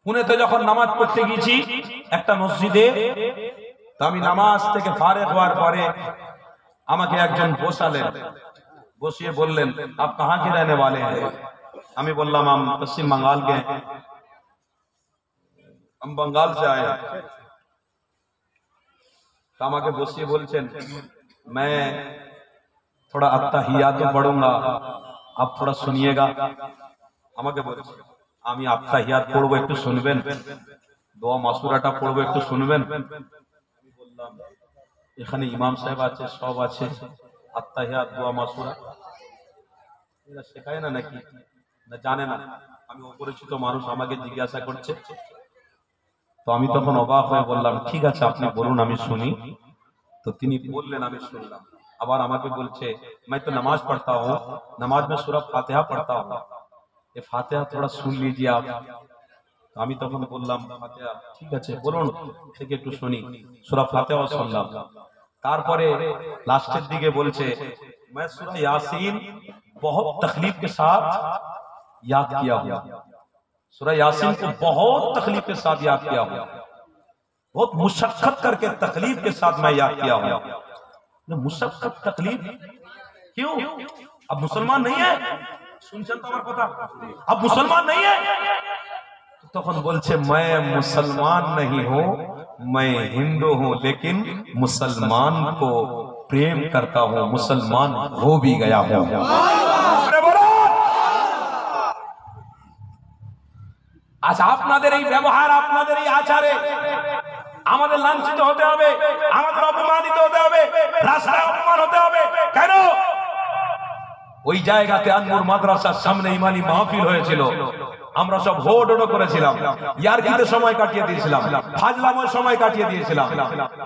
Speaker 2: পুনেতে যখন নামাজ পড়তে গেছি একটা মসজিদে, তো আমি নামাজ থেকে ফারেগ হওয়ার পরে আমাকে একজন বসালেন, বসিয়ে বললেন, আপ কাহা কে रहने वाले हैं? আমি বললাম, हम पश्चिम बंगाल के, हम बंगाल से आए हैं। तो আমাকে বসিয়ে বলছেন, मैं थोड़ा अत्ताहियात पढ़ूंगा, आप थोड़ा सुनिएगा। আমাকে বলছে, আমি আত্তাহিয়াত পড়বো, একটু শুনবেন, দোয়া মাসুরাটা পড়বো, একটু শুনবেন। আমি বললাম, এখানে ইমাম সাহেব আছে, সব আছে, আত্তাহিয়াত দোয়া মাসুরা এরা শেখায় না নাকি? না জানে না। আমি অপরিচিত মানুষ, আমাকে জিজ্ঞাসা করছে। তো আমি তখন অবাক হয়ে বললাম, ঠিক আছে আপনি বলুন, আমি শুনি। তো তিনি বললেন, আমি শুনলাম। আবার আমাকে বলছে मैं तो नमाज पढ़ता हूँ, नमाज में सूरह फातिहा पढ़ता हूँ, ये फातिहा थोड़ा सुन लीजिए आप। আমি তখন বললাম ফাতিহা ঠিক আছে বলুন, থেকে একটু শুনি। সূরা ফাতিহা শুনলাম। তারপরে লাস্টের দিকে বলছে मैं सूरह यासीन बहुत तकलीफ के साथ याद किया हूँ, सूरह यासीन को बहुत तकलीफ के साथ याद किया हूँ, बहुत मुशक्कत करके तकलीफ के साथ मैं याद किया हूँ। मुशक्कत तकलीफ क्यों? अब मुसलमान नहीं है, सुनছেন তো আমার কথা, अब मुसलमान नहीं है। तखन बोलছে मैं मुसलमान नहीं हूँ, मैं हिंदू हूँ, लेकिन मुसलमान को प्रेम करता हूँ, मुसलमान हो भी गया हूँ। আচ্ছা আপনাদের এই ব্যবহার, আপনাদের এই আচারে আমাদের লাঞ্ছিত হতে হবে, আমাদের অপমানিত হতে হবে, রাস্তায় অপমান হতে হবে কেন? ওই জায়গাতে আনমুর মাদ্রাসার সামনে ইমানি মাহফিল হয়েছিল, আমরা সব হোডোডো করেছিলাম, ইয়ারকিতে সময় কাটিয়ে দিয়েছিলাম, ফাজলাময় সময় কাটিয়ে দিয়েছিলাম।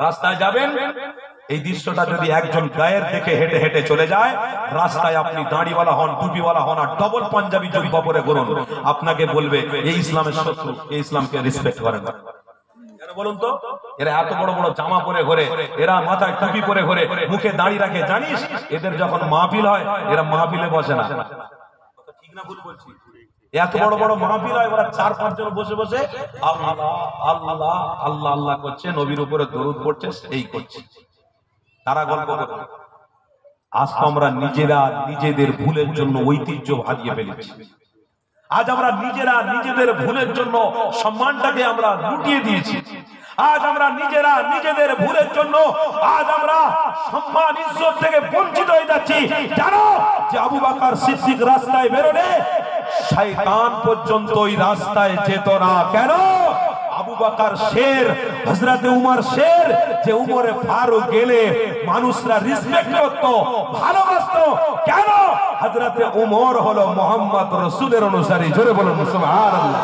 Speaker 2: রাস্তায় যাবেন, এই দৃশ্যটা যদি একজন গায়ের দিকে হেঁটে হেঁটে চলে যায়, রাস্তায় আপনি দাড়িওয়ালা হন, টুপিওয়ালা হন আর ডবল পাঞ্জাবি জুব্বা পরে ঘুরুন, আপনাকে বলবে এই ইসলামের শত্রু, এই ইসলামকে রেসপেক্ট করেন না। বলুন তো, এরা এত বড় বড় জামা পরে ঘোরে, এরা মাথায় টুপি পরে ঘোরে, মুখে দাড়ি রাখে, জানিস এদের যখন মাহফিল হয় এরা মাহফিলে বসে না, ঠিক না ভুল বলছি? এত বড় বড় মাহফিল হয়, ওরা 4-5 জন বসে বসে আল্লাহ আল্লাহ আল্লাহ আল্লাহ করছে, নবীর উপরে দরুদ পড়ছে, এই করছে, তারা গল্প করে। আজ তো আমরা নিজেরা নিজেদের ভুলের জন্য ঐতিহ্য হারিয়ে ফেলেছি। আজ আমরা নিজেরা নিজেদের ভুলের জন্য সম্মানটাকে আমরা লুটিয়ে দিয়েছি। আজ আমরা নিজেরা নিজেদের ভুলের জন্য আজ আমরা সম্মান ইজ্জত থেকে বঞ্চিত হয়ে যাচ্ছি। জানো যে আবু বকর সিদ্দিক রাস্তায় বেরোলে শয়তান পর্যন্ত ওই রাস্তায় যেত না। কেন? আবু বকর শের, হযরত উমর শের, যে উমরে ফারুক গেলে মানুষরা রেসপেক্ট করত, ভালোবাসতো। কেন? হযরত উমর হলো মুহাম্মদ রাসূলের অনুসারী। জোরে বলুন সুবহানাল্লাহ।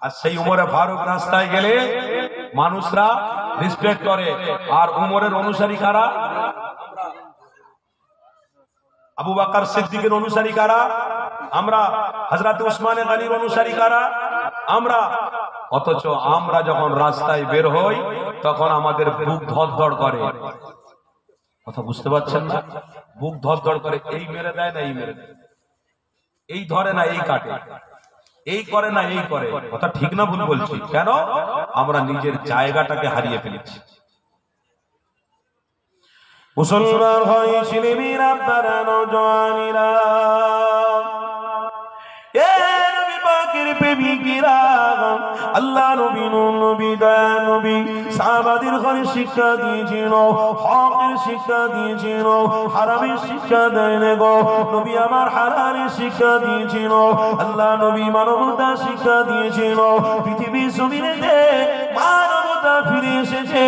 Speaker 2: আর সেই উমরে ফারুক রাস্তায় গেলে মানুষরা রেসপেক্ট করে। আর উমরের অনুসারী কারা? আবু বকর সিদ্দিকের অনুসারী কারা? আমরা। হযরত উসমান গনির অনুসারী কারা? আমরা। অথচ আমরা যখন রাস্তায় বের হই তখন আমাদের বুক ধড়ধড় করে। কথা বুঝতে পারছেন না? বুক ধড়ধড় করে। এই মেরে দেয় না এই মেরে দেয়, এই ধরে না এই কাটে, এই করে না এই করে। কথা ঠিক না ভুল বলছি? কেন? আমরা নিজের জায়গাটাকে হারিয়ে ফেলেছি।
Speaker 3: মুসলমান হয় ছেলেমেয়েরা, আপনারা নওজওয়ানেরা, এ নবী পাকের প্রেমিকেরা, আল্লাহ নবী নবী দয়া নবী সাহাবাদের ঘরে শিক্ষা দিয়েছিল, হকের শিক্ষা দিয়েছিল, হারামের শিক্ষা দেয় না গো। নবী আমার হালালের শিক্ষা দিয়েছিল, আল্লাহ নবী মানবতার শিক্ষা দিয়েছিল। পৃথিবীর জমিনেতে মানবতা ফিরে এসেছে,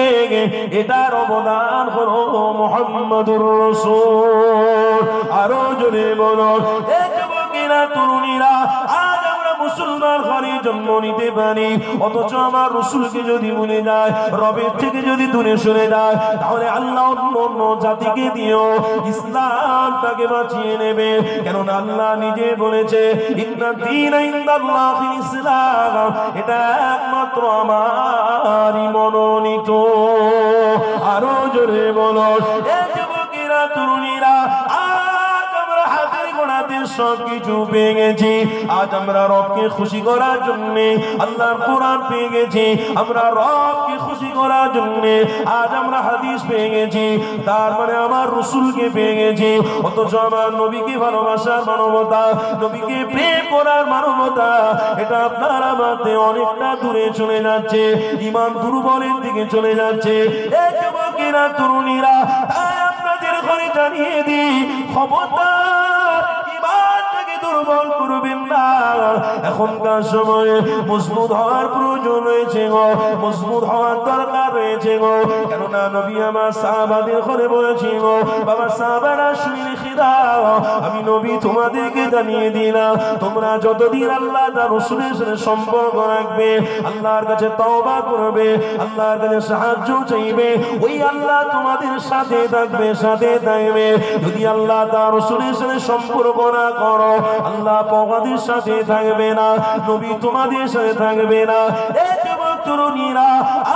Speaker 3: এটার অবদান হলো মুহাম্মদুর রাসূল। আরো জোরে বলো, এ যুবকেরা তরুণীরা, আজ আমরা মুসলমান ঘরে জন্ম নিতে পারি, অথচ আমার রাসূলকে যদি ভুলে যায়, রবের থেকে যদি দূরে সরে যায়, তাহলে আল্লাহ অন্য জাতিকে দিও ইসলাম তাকে বাঁচিয়ে নেবে। কেননা আল্লাহ নিজে বলেছে, ইন্না দীনা ইনদাল্লাহিল ইসলাম, এটা একমাত্র আমারই মনোনীত। আরো জোরে বলো, এ যুবকেরা তরুণীরা, সবকিছু পেয়ে গেছি, আজ আমরা রবকে খুশি করার জন্য আল্লাহর কোরআন পেয়ে গেছি, আমরা রবকে খুশি করার জন্য আজ আমরা হাদিস পেয়ে গেছি, তার মানে আমার রাসূলকে পেয়ে গেছি। অথচ আমার নবীকে ভালোবাসার মানবতা, নবীকে প্রেম করার মানবতা, এটা আপনার আমাদের অনেকটা দূরে চলে যাচ্ছে, ঈমান দুর্বলের দিকে চলে যাচ্ছে। এই যুবকেরা তরুণীরা, তাই আপনাদের ঘরে জানিয়ে দিই, খবরদার দুর্বল করবেন না। এখনকার সময়ে মজবুত হওয়ার প্রয়োজন রয়েছে গো, মজবুত হওয়ার দরকার রয়েছে গো। কেননা নবী আমার সাহাবাদের ঘরে বলেছি গো, বাবা সাহাবারা শুনে রেখে দাও, আমি নবী তোমাদেরকে জানিয়ে দিলাম, তোমরা যতদিন আল্লাহ তার রাসূলের সাথে সম্পর্ক রাখবে, আল্লাহর কাছে তওবা করবে, আল্লাহর কাছে সাহায্য চাইবে, ওই আল্লাহ তোমাদের সাথে থাকবে, সাথে থাকবে। যদি আল্লাহ তার রাসূলের সাথে সম্পর্ক না করো, আল্লাহ তোমাদের সাথে থাকবে না, নবী তোমাদের সাথে থাকবে না। এই যুবক তরুণীরা,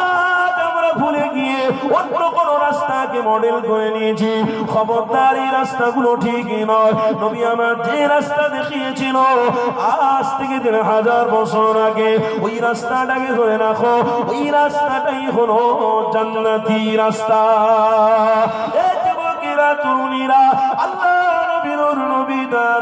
Speaker 3: আজ আমরা ভুলে গিয়ে অন্য কোন রাস্তাকে মডেল করে নিয়েছি। খবরদার, এই রাস্তাগুলো ঠিকই নয়। নবী আমার যে রাস্তা দেখিয়েছিল আজ থেকে 3000 বছর আগে, ওই রাস্তাটাকে ধরে রাখো, ওই রাস্তাটাই হলো জান্নাতি রাস্তা। এই যুবকেরা তরুণীরা, আল্লাহ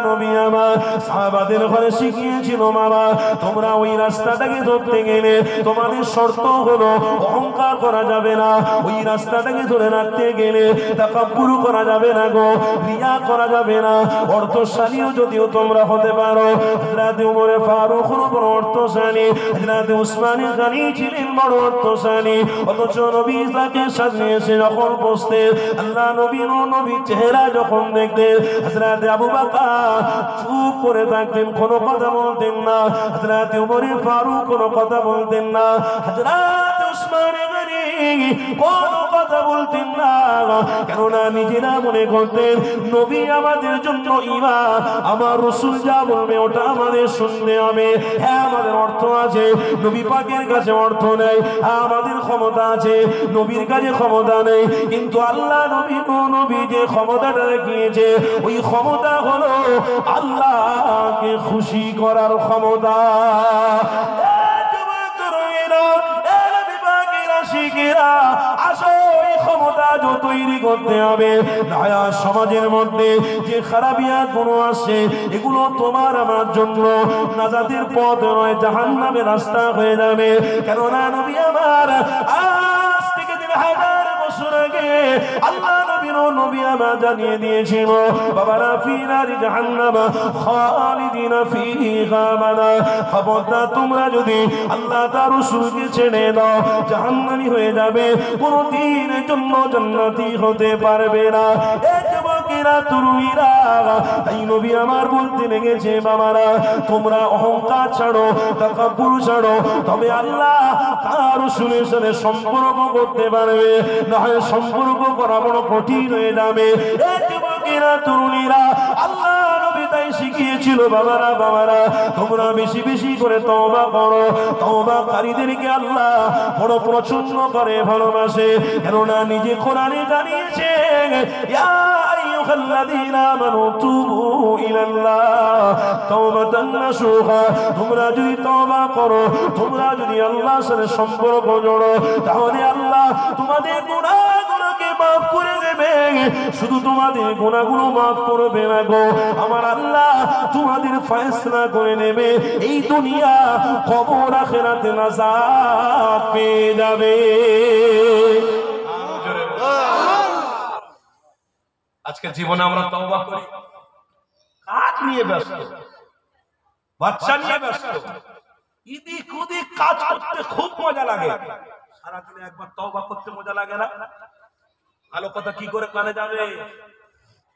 Speaker 3: নবী আমার সাহাবাদের ঘরে শিখিয়েছিল, মামা তোমরা ওই রাস্তাটাকে ধরতে গেলে তোমাদের শর্ত হলো অহংকার করা যাবে না, ওই রাস্তাটাকে ধরে রাখতে গেলে তাকাব্বুর করা যাবে না গো, রিয়া করা যাবে না। অর্থশালীও যদিও তোমরা হতে পারো, হযরত ওমর ফারুক বড় অর্থশালী, হযরত উসমান গনি ছিলেন বড় অর্থশালী, অথচ নবী তাকে সামনে এসে যখন বসতেন, আল্লাহ নবীর চেহারা যখন দেখতেন, হযরত আবু বকর চুপ করে থাকতেন, কোনো কথা বলতেন না। হযরত ওমর ফারুক কোনো কথা বলতেন না, হযরত উসমান গনি কোনো কথা বলতেন না। কেননা নিজেরা মনে করতেন নবী আমাদের জন্য ইমাম, আমার রাসূল যা বলবে ওটা আমাদের শুনতে হবে। হ্যাঁ, আমাদের অর্থ আছে, নবী পাকের কাছে অর্থ নেই। আমাদের ক্ষমতা আছে, নবীর কাছে ক্ষমতা নেই। কিন্তু আল্লাহ নবী যে ক্ষমতাটা দেখিয়েছে, ওই ক্ষমতা হলো আল্লাহকে খুশি করার ক্ষমতা। আসো, এই ক্ষমতা তৈরি করতে হবে। নয়া সমাজের মধ্যে যে খারাপিয়া গুণ আসছে, এগুলো তোমার আমার জন্য নাজাতের পথ নয়, জাহান্নামের রাস্তা হয়ে যাবে। কেননা নবী আমার আজ থেকে 3000 বছর আগে আল্লাহ নবী আমার জানিয়ে দিয়েছিল, বাবারা ফি নারি জাহান্নাম খালিদিনা ফিহা মানা। খবরদার, তোমরা যদি আল্লাহ তার রাসূলকে ছেড়ে দাও, জাহান্নামী হয়ে যাবে, কোনদিন জন্য জান্নাতি হতে পারবে না। এই যুবকেরা তরুণীরা, তাই নবী আমার বলতে লেগেছে, বাবারা তোমরা অহংকার ছাড়ো, তাকাব্বুর ছাড়ো, তবে আল্লাহ তার রাসূলের সাথে সম্পর্ক করতে পারবে, না হয় সম্পর্ক করা বড় কঠিন হয়ে যাবে। এই যুবকেরা তরুণীরা, আল্লাহ নবী তাই শিখিয়েছিল, বাবারা তোমরা বেশি বেশি করে তওবা করো। তওবাকারীদেরকে আল্লাহ বড় পছন্দ করে, ভালোবাসে। কেননা নিজে কোরআনে জানিয়েছে, ইয়া আইয়ুহাল্লাযীনা আমানু তুবু ইলাল্লাহ তাওবাতান নাসুহা। তোমরা যদি তওবা করো, তোমরা যদি আল্লাহর সাথে সম্পর্ক জোড়ো, তাহলে আল্লাহ তোমাদের গুনাহগুলোকে মাফ করে দেবে। শুধু তোমাদের গুনাহগুলো মাফ করবে না গো, আমার আল্লাহ তোমাদের ফয়সালা করে নেবে। এই দুনিয়া কবর আখিরাতে নাজাত পেয়ে যাবে।
Speaker 2: আজকে জীবনে আমরা তওবা করি, কাজ নিয়ে ব্যস্ত, বাচ্চা নিয়ে ব্যস্ত, ইদিক ওদিক কাজ করতে খুব মজা লাগে। সারাদিনে একবার তওবা করতে মজা লাগে না? ভালো কথা কি করে কানে যাবে,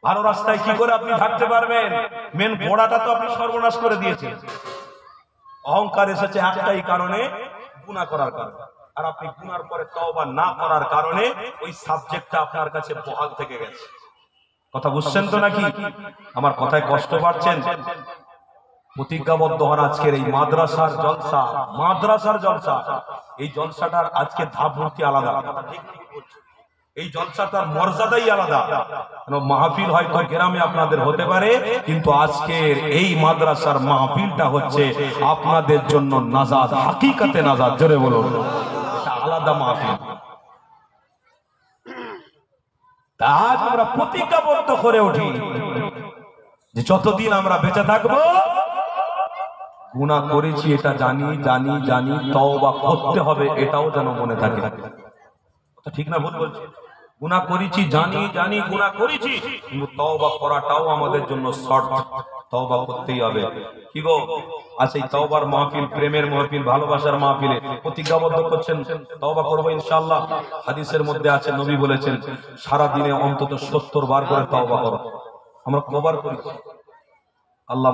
Speaker 2: ভালো রাস্তায় কি করে আপনি থাকতে পারবেন? মেন গোড়াটা তো আপনি সর্বনাশ করে দিয়েছেন। অহংকার এসেছে একটাই কারণে, গুনাহ করার কারণে। আর আপনি গুনার পরে তওবা না করার কারণে ওই সাবজেক্টটা আপনার কাছে বহাল থেকে গেছে। কথা বুঝছেন তো নাকি? আমার কথায় কষ্ট পাচ্ছেন? প্রতিজ্ঞাবদ্ধ হন আজকের এই মাদ্রাসার জলসা, এই জলসাটার আজকে ধাপমূর্তি আলাদা। এই জলসাটার মর্যাদাই আলাদা। মাহফিল হয়তো গ্রামে আপনাদের হতে পারে, কিন্তু আজকের এই মাদ্রাসার মাহফিলটা হচ্ছে আপনাদের জন্য নাজাত, হাকিকাতে নাজাত। জোরে বলুন, এটা আলাদা মাহফিল। আজ আমরা প্রতিজ্ঞাবদ্ধ করে উঠি যে যতদিন আমরা বেঁচে থাকবো, গুনাহ করেছি এটা জানি, তওবা করতে হবে এটাও যেন মনে থাকে। ঠিক না ভুল বলছি? গুনাহ করেছি জানি গুনাহ করেছি, কিন্তু তওবা করাটাও আমাদের জন্য শর্ত। তওবা করতেই হবে। কি গো, আজ এই তওবার মাহফিল, প্রেমের মাহফিল, ভালোবাসার মাহফিলে প্রতিজ্ঞাবদ্ধ করছেন তওবা করব ইনশাআল্লাহ। হাদিসের মধ্যে আছে, নবী বলেছেন সারা দিনে অন্তত 70 বার করে তওবা করো। আমরা কবার করি? আল্লাহ